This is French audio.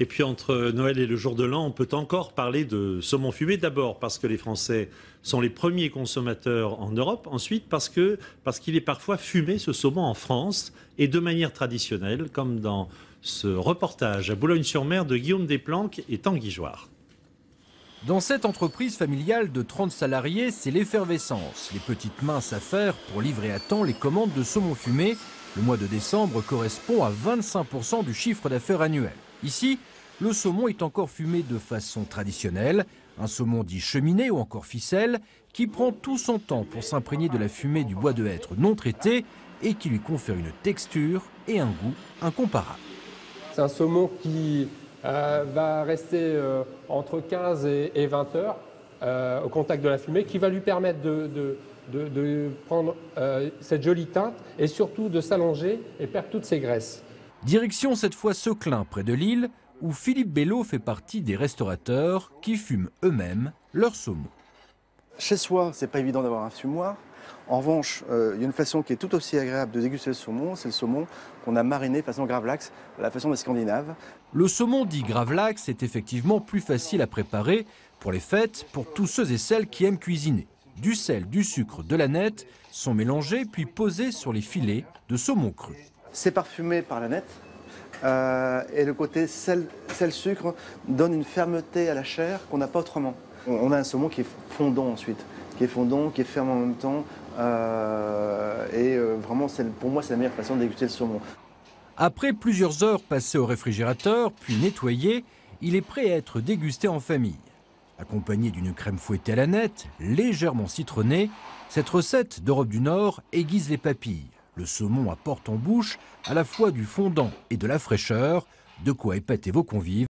Et puis entre Noël et le jour de l'an, on peut encore parler de saumon fumé. D'abord parce que les Français sont les premiers consommateurs en Europe. Ensuite parce qu'il est parfois fumé, ce saumon, en France, et de manière traditionnelle, comme dans ce reportage à Boulogne-sur-Mer de Guillaume Desplanques et Tanguy Joire. Dans cette entreprise familiale de 30 salariés, c'est l'effervescence. Les petites mains s'affairent pour livrer à temps les commandes de saumon fumé. Le mois de décembre correspond à 25% du chiffre d'affaires annuel. Ici, le saumon est encore fumé de façon traditionnelle. Un saumon dit cheminée ou encore ficelle, qui prend tout son temps pour s'imprégner de la fumée du bois de hêtre non traité et qui lui confère une texture et un goût incomparables. C'est un saumon qui va rester entre 15 et 20 heures au contact de la fumée, qui va lui permettre de prendre cette jolie teinte et surtout de s'allonger et perdre toutes ses graisses. Direction cette fois Seclin, près de Lille, où Philippe Bello fait partie des restaurateurs qui fument eux-mêmes leur saumon. Chez soi, c'est pas évident d'avoir un fumoir. En revanche, il y a une façon qui est tout aussi agréable de déguster le saumon, c'est le saumon qu'on a mariné façon gravlax, à la façon des Scandinaves. Le saumon dit gravlax est effectivement plus facile à préparer pour les fêtes, pour tous ceux et celles qui aiment cuisiner. Du sel, du sucre, de l'aneth sont mélangés puis posés sur les filets de saumon cru. C'est parfumé par l'aneth et le côté sel-sucre donne une fermeté à la chair qu'on n'a pas autrement. On a un saumon qui est fondant ensuite, qui est ferme en même temps. Vraiment, pour moi, c'est la meilleure façon de déguster le saumon. Après plusieurs heures passées au réfrigérateur, puis nettoyé, il est prêt à être dégusté en famille. Accompagné d'une crème fouettée à l'aneth, légèrement citronnée, cette recette d'Europe du Nord aiguise les papilles. Le saumon apporte en bouche à la fois du fondant et de la fraîcheur, de quoi épater vos convives.